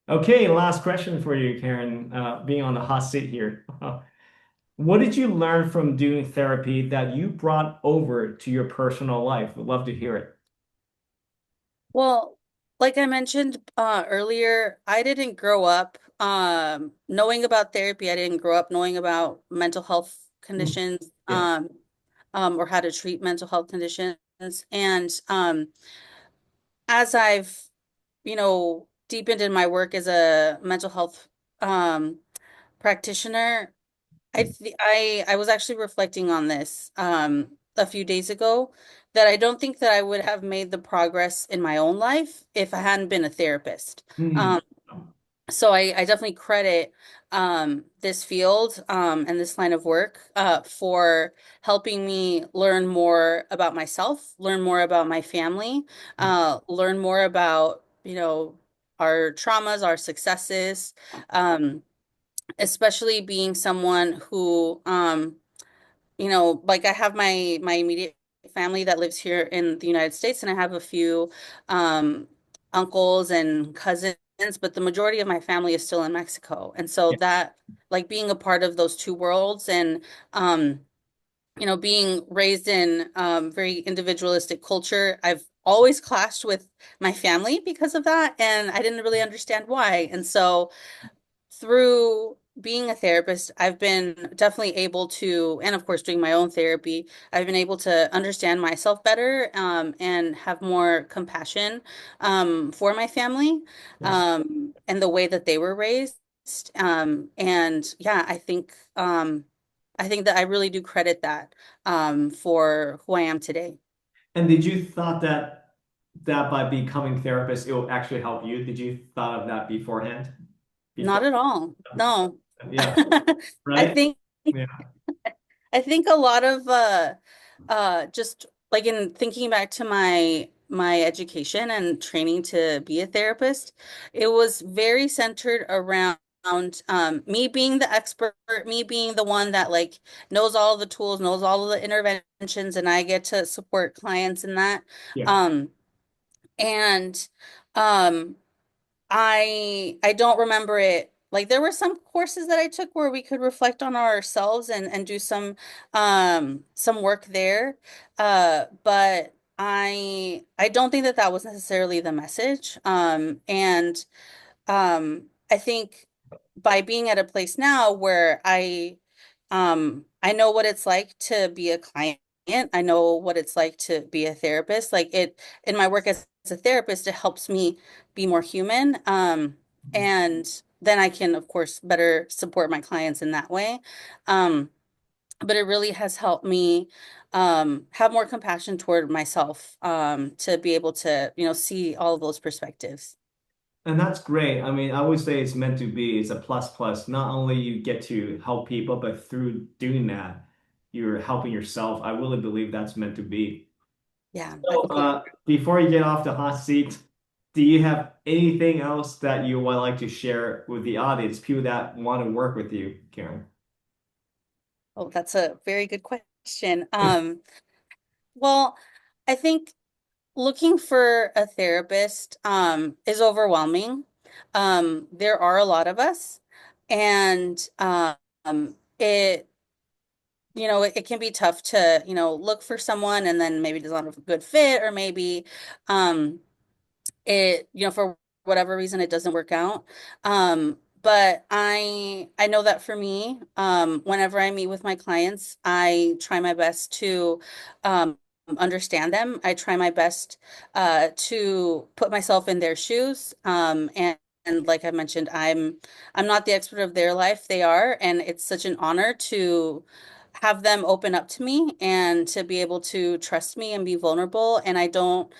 Okay, last question for you, Karen, being on the hot seat here. What did you learn from doing therapy that you brought over to your personal life? Would love to hear it. Well, like I mentioned earlier, I didn't grow up knowing about therapy. I didn't grow up knowing about mental health Mm, conditions yeah. or how to treat mental health conditions. And as I've, deepened in my work as a mental health um, practitioner, I was actually reflecting on this a few days ago that I don't think that I would have made the progress in my own life if I hadn't been a therapist. Mm, Um, so I definitely credit this field and this line of work for helping me learn more about myself, learn more about my family, learn more about, our traumas, our successes. Um, Especially being someone who like I have my immediate family that lives here in the United States, and I have a few um uncles and cousins, but the majority of my family is still in Mexico. And so yeah. that, like, being a part of those two worlds, and being raised in very individualistic culture, I've always clashed with my family because of that, and I didn't really understand why. And so through being a therapist, I've been definitely able to, and of course, doing my own therapy, I've been able to understand myself better, and have more compassion, for my family, Yes. and the way that they were raised. And yeah, I think that I really do credit that, for who I am today. And did you thought that by becoming therapist, it will actually help you? Did you thought of that beforehand? Not Before? at all. No. Yeah. I Right? think Yeah. I think a lot of just like in thinking back to my education and training to be a therapist, it was very centered around me being the expert, me being the one that like knows all the tools, knows all of the interventions, and I get to support clients in that. Yeah. Um, and um I don't remember it. Like, there were some courses that I took where we could reflect on ourselves and do some work there. But I don't think that that was necessarily the message. And I think by being at a place now where I know what it's like to be a client. I know what it's like to be a therapist. Like, it in my work as a therapist, it helps me be more human. And then I can, of course, better support my clients in that way. Um, but it really has helped me have more compassion toward myself, to be able to, see all of those perspectives. And that's great. I mean, I would say it's meant to be. It's a plus plus. Not only you get to help people, but through doing that, you're helping yourself. I really believe that's meant to be. Yeah, I So, completely. before you get off the hot seat, do you have anything else that you would like to share with the audience, people that want to work with you, Karen? Oh, that's a very good question. Well, I think looking for a therapist is overwhelming. There are a lot of us, and it it can be tough to look for someone and then maybe it's not a good fit, or maybe um it for whatever reason it doesn't work out. But I know that for me, whenever I meet with my clients, I try my best to understand them. I try my best to put myself in their shoes. And like I mentioned, I'm not the expert of their life, they are, and it's such an honor to have them open up to me and to be able to trust me and be vulnerable. And I don't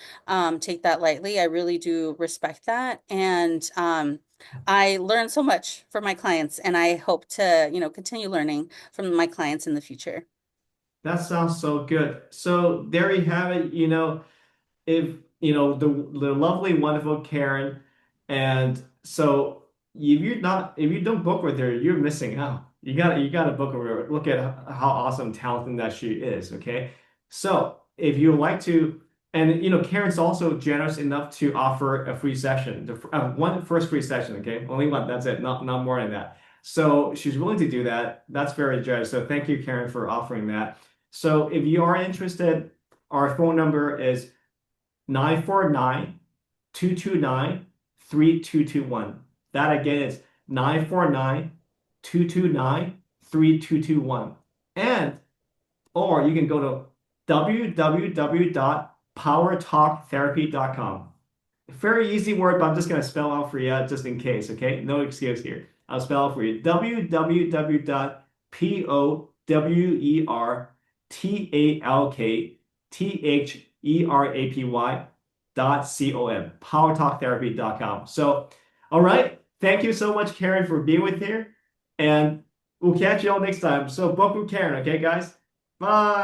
take that lightly. I really do respect that. And I learn so much from my clients, and I hope to, continue learning from my clients in the future. That sounds so good. So there you have it. If the lovely, wonderful Karen, and so if you don't book with her, you're missing out. You gotta book with her. Look at how awesome, talented that she is. Okay, so if you like to And Karen's also generous enough to offer a free session, one first free session, okay? Only one, that's it, not more than that. So she's willing to do that. That's very generous. So thank you, Karen, for offering that. So if you are interested, our phone number is 949-229-3221. That again is 949-229-3221. And or you can go to www.powertalktherapy.com. Very easy word, but I'm just going to spell out for you just in case, okay? No excuse here. I'll spell out for you. www.powertalktherapy.com. Powertalktherapy.com. So, all right. Thank you so much, Karen, for being with here. And we'll catch you all next time. So, book with Karen, okay, guys? Bye.